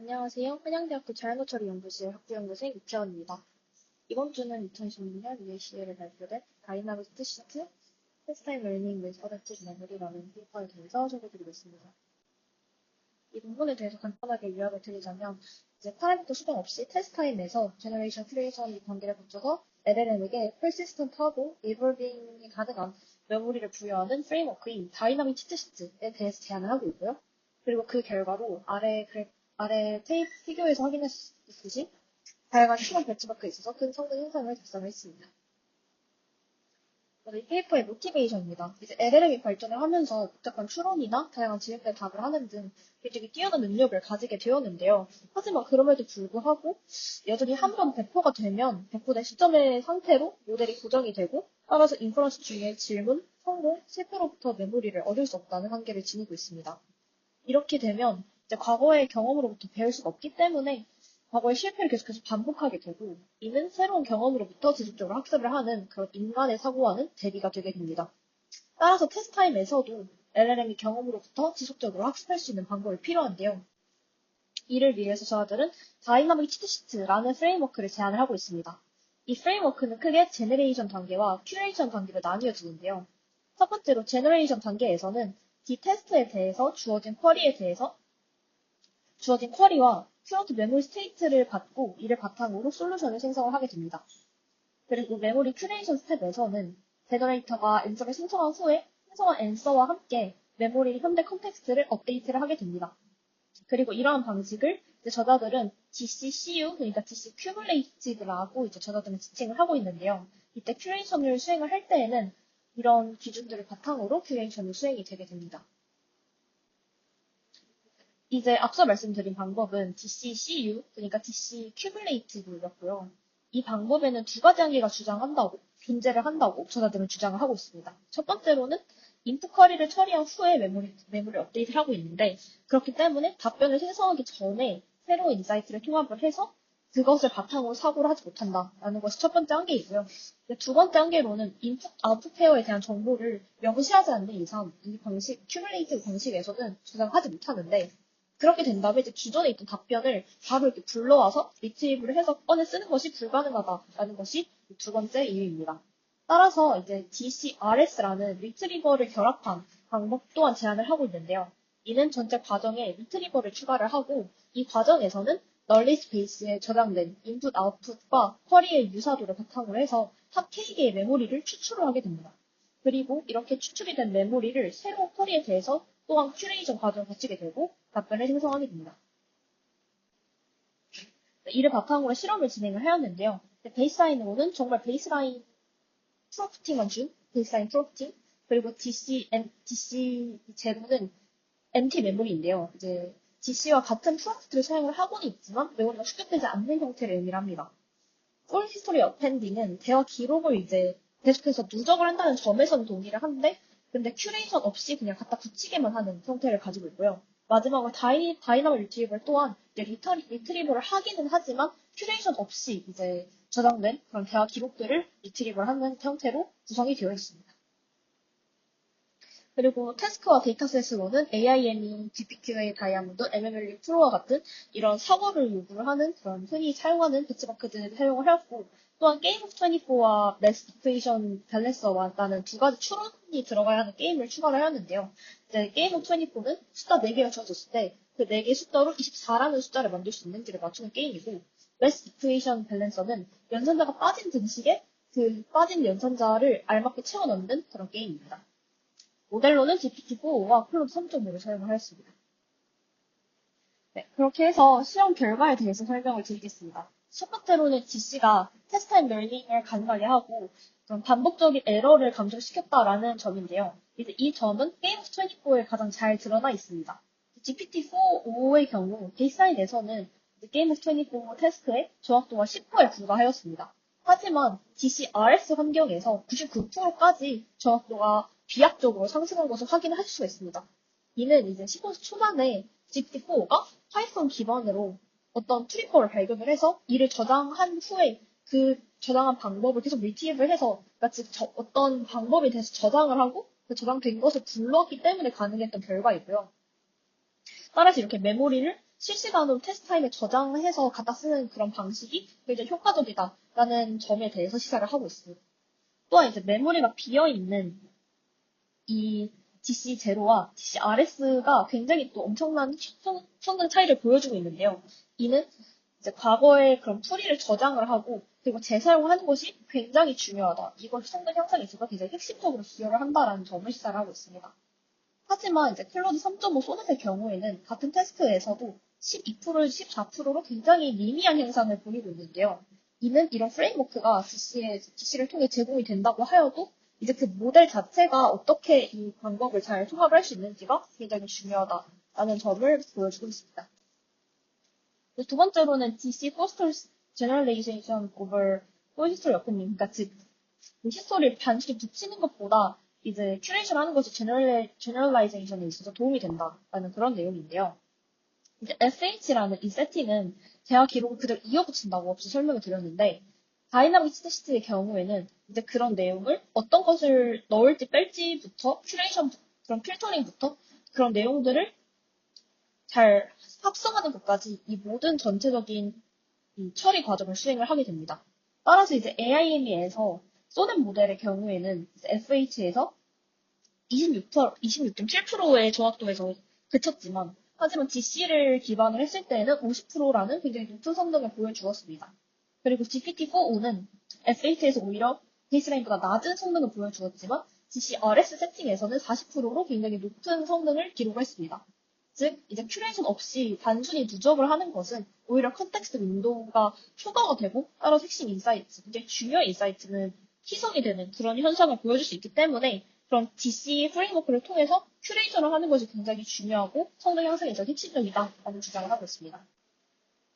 안녕하세요. 한양대학교 자연어처리 연구실 학부연구생 이태원입니다. 이번 주는 2016년 UACA를 발표된 다이나믹 시트 테스트타임 러닝 with Adaptive Memory라는 페이퍼에 대해서 적어드리겠습니다. 이 부분에 대해서 간단하게 요약을 드리자면 이제 파라미터 수정 없이 테스트 타임 내에서 제너레이션, 큐레이션 관계를 거쳐서 LLM에게 persistent하고 evolving이 가능한 메모리를 부여하는 프레임워크인 다이나믹 치트시트에 대해서 제안을 하고 있고요. 그리고 그 결과로 아래 테이프 피규어에서 확인할 수 있듯이 다양한 추론 벤치마크에 있어서 큰 성능 향상을 달성을 했습니다. 이 페이퍼의 모티베이션입니다. 이제 LLM이 발전을 하면서 복잡한 추론이나 다양한 질문에 답을 하는 등 굉장히 뛰어난 능력을 가지게 되었는데요. 하지만 그럼에도 불구하고 여전히 한 번 배포가 되면 배포된 시점의 상태로 모델이 고정이 되고 따라서 인퍼런스 중에 질문, 성공, 실패로부터 메모리를 얻을 수 없다는 한계를 지니고 있습니다. 이렇게 되면 이제 과거의 경험으로부터 배울 수가 없기 때문에 과거의 실패를 계속해서 반복하게 되고 이는 새로운 경험으로부터 지속적으로 학습을 하는 그런 인간의 사고와는 대비가 되게 됩니다. 따라서 테스트 타임에서도 LLM이 경험으로부터 지속적으로 학습할 수 있는 방법이 필요한데요. 이를 위해서 저자들은 다이나믹 치트시트라는 프레임워크를 제안을 하고 있습니다. 이 프레임워크는 크게 제너레이션 단계와 큐레이션 단계로 나뉘어지는데요. 첫 번째로 제너레이션 단계에서는 이 테스트에 대해서 주어진 쿼리와 current 메모리 스테이트를 받고 이를 바탕으로 솔루션을 생성을 하게 됩니다. 그리고 메모리 큐레이션 스텝에서는 제너레이터가 앤서를 생성한 후에 생성한 앤서와 함께 메모리 현대 컨텍스트를 업데이트를 하게 됩니다. 그리고 이러한 방식을 저자들은 GCCU, 그러니까 GC Cumulative라고 저자들은 지칭을 하고 있는데요. 이때 큐레이션을 수행을 할 때에는 이런 기준들을 바탕으로 큐레이션이 수행이 되게 됩니다. 이제 앞서 말씀드린 방법은 DCCU, 그러니까 DC Cumulative였고요. 이 방법에는 두 가지 한계가 존재를 한다고 저자들은 주장을 하고 있습니다. 첫 번째로는 인풋 쿼리를 처리한 후에 메모리 업데이트를 하고 있는데 그렇기 때문에 답변을 생성하기 전에 새로운 인사이트를 통합을 해서 그것을 바탕으로 사고를 하지 못한다라는 것이 첫 번째 한계이고요. 두 번째 한계로는 인풋 아웃풋 페어에 대한 정보를 명시하지 않는 이상 이 방식, 큐뮬레이티브 방식에서는 주장하지 못하는데 그렇게 된다면 이제 기존에 있던 답변을 바로 이렇게 불러와서 리트리브를 해서 꺼내 쓰는 것이 불가능하다라는 것이 두 번째 이유입니다. 따라서 이제 DCRS라는 리트리버를 결합한 방법 또한 제안을 하고 있는데요. 이는 전체 과정에 리트리버를 추가를 하고 이 과정에서는 널리 스페이스에 저장된 인풋 아웃풋과 쿼리의 유사도를 바탕으로 해서 탑 K개의 메모리를 추출을 하게 됩니다. 그리고 이렇게 추출이 된 메모리를 새로운 쿼리에 대해서 또한 큐레이션 과정을 거치게 되고 답변을 생성하게 됩니다. 이를 바탕으로 실험을 진행을 하였는데요. 베이스라인으로는 정말 베이스라인 프로프팅, 그리고 DC 제로는 empty 메모리인데요. 이제 DC와 같은 프로프트를 사용을 하고는 있지만 메모리가 축적되지 않는 형태를 의미를 합니다. full history appending은 대화 기록을 이제 계속해서 누적을 한다는 점에서는 동의를 하는데 근데 큐레이션 없이 그냥 갖다 붙이게만 하는 형태를 가지고 있고요. 마지막으로 다이나믹 리트리버 또한 이제 리트리버를 하기는 하지만 큐레이션 없이 이제 저장된 그런 대화 기록들을 리트리버 하는 형태로 구성이 되어 있습니다. 그리고 태스크와 데이터셋으로는 AIME, GPQA, 다이아몬드, MMLE 프로와 같은 이런 사고를 요구를 하는 그런 흔히 사용하는 배치마크들을 사용을 하였고 또한 게임 오브 24와 매스 이퀘이션 밸런서와라는 두 가지 추론이 들어가야 하는 게임을 추가를 하였는데요. 이제 게임 오브 24는 숫자 4개가 주어졌을 때 그 4개의 숫자로 24라는 숫자를 만들 수 있는지를 맞추는 게임이고 매스 이퀘이션 밸런서는 연산자가 빠진 등식에 그 빠진 연산자를 알맞게 채워 넣는 그런 게임입니다. 모델로는 GPT-4와 클로드 3.5를 사용을 하였습니다. 네, 그렇게 해서 실험 결과에 대해서 설명을 드리겠습니다. 첫 번째로는 GC가 테스트 타임 러닝을 가능하게 하고 반복적인 에러를 감소시켰다라는 점인데요. 이제 이 점은 게임 오브 24에 가장 잘 드러나 있습니다. GPT-4.5의 경우 베이스라인에서는 게임 오브 24 테스트의 정확도가 10%에 불과하였습니다. 하지만 DCRS 환경에서 99%까지 정확도가 비약적으로 상승한 것을 확인할 수가 있습니다. 이는 이제 15세 초반에 GPT-4가 파이썬 기반으로 어떤 트리거를 발견을 해서 이를 저장한 후에 그 저장한 방법을 계속 리트리브를 해서 그러니까 즉 어떤 방법에 대해서 저장을 하고 그 저장된 것을 불렀기 때문에 가능했던 결과이고요. 따라서 이렇게 메모리를 실시간으로 테스트 타임에 저장해서 갖다 쓰는 그런 방식이 굉장히 효과적이다라는 점에 대해서 시사를 하고 있습니다. 또한 이제 메모리가 비어있는 이 DC0와 DC-RS가 굉장히 또 엄청난 성능 차이를 보여주고 있는데요. 이는 이제 과거에 그런 풀이를 저장을 하고 그리고 재사용하는 것이 굉장히 중요하다. 이걸 성능 향상에 있어서 굉장히 핵심적으로 기여를 한다라는 점을 시사를 하고 있습니다. 하지만 이제 클로드 3.5 소넷의 경우에는 같은 테스트에서도 12%, 14%로 굉장히 미미한 향상을 보이고 있는데요. 이는 이런 프레임워크가 GC를 통해 제공이 된다고 하여도 이제 그 모델 자체가 어떻게 이 방법을 잘 통합을 할 수 있는지가 굉장히 중요하다라는 점을 보여주고 있습니다. 두 번째로는 DC Fosters Generalization over Full History Opening, 그러니까 즉 히스토리를 단순히 붙이는 것보다 이제 큐레이션 하는 것이 제너럴라이제이션에 있어서 도움이 된다라는 그런 내용인데요. 이제 FH라는 이 세팅은 대화 기록을 그대로 이어붙인다고 앞서 설명을 드렸는데, 다이나믹 스태시스의 경우에는 이제 그런 내용을 어떤 것을 넣을지 뺄지부터 큐레이션, 그런 필터링부터 그런 내용들을 잘 합성하는 것까지 이 모든 전체적인 이 처리 과정을 수행을 하게 됩니다. 따라서 이제 AIME에서 소넷 모델의 경우에는 FH에서 26.7%의 정확도에서 그쳤지만, 하지만 GC를 기반으로 했을 때에는 50%라는 굉장히 높은 성능을 보여주었습니다. 그리고 GPT-4o는 FH에서 오히려 베이스라인보다 낮은 성능을 보여주었지만, GC-RS 세팅에서는 40%로 굉장히 높은 성능을 기록했습니다. 즉, 이제 큐레이션 없이 단순히 누적을 하는 것은 오히려 컨텍스트 윈도우가 초과가 되고, 따라서 핵심 인사이트, 굉장히 중요한 인사이트는 희석이 되는 그런 현상을 보여줄 수 있기 때문에 그런 DC 프레임워크를 통해서 큐레이션을 하는 것이 굉장히 중요하고 성능 향상에 있어서 핵심적이다라는 주장을 하고 있습니다.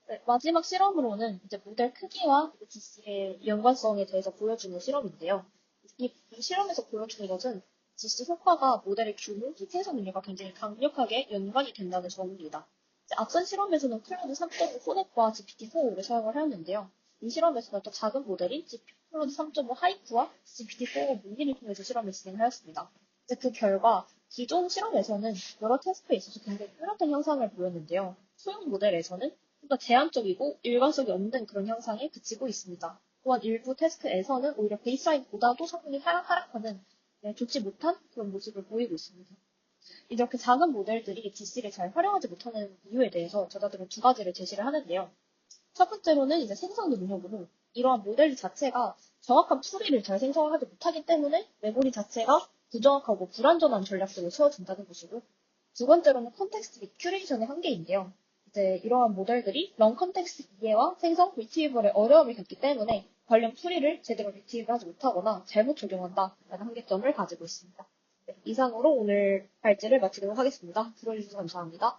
네, 마지막 실험으로는 이제 모델 크기와 DC의 연관성에 대해서 보여주는 실험인데요. 이 실험에서 보여주는 것은 DC 효과가 모델의 규모, 희생성 능력과 굉장히 강력하게 연관이 된다는 점입니다. 앞선 실험에서는 클로드 3.5 소넷과 GPT-4를 사용을 하였는데요. 이 실험에서는 또 작은 모델인 클로드 3.5 하이프와 GPT-4 미니를 통해서 실험을 진행하였습니다. 그 결과 기존 실험에서는 여러 테스트에 있어서 굉장히 뚜렷한 향상을 보였는데요. 소형 모델에서는 좀 더 제한적이고 일관성이 없는 그런 향상에 그치고 있습니다. 또한 일부 테스트에서는 오히려 베이스라인보다도 성능이 하락하는 좋지 못한 그런 모습을 보이고 있습니다. 이렇게 작은 모델들이 DC를 잘 활용하지 못하는 이유에 대해서 저자들은 두 가지를 제시를 하는데요. 첫 번째로는 이제 생성 능력으로 이러한 모델 자체가 정확한 풀이를 잘 생성하지 못하기 때문에 메모리 자체가 부정확하고 불완전한 전략들을 세워준다는 것이고, 두 번째로는 컨텍스트 및 큐레이션의 한계인데요. 이제 이러한 모델들이 런 컨텍스트 이해와 생성, 리트리버의 어려움을 겪기 때문에 관련 풀이를 제대로 리트리브하지 못하거나 잘못 적용한다라는 한계점을 가지고 있습니다. 네, 이상으로 오늘 발제를 마치도록 하겠습니다. 들어주셔서 감사합니다.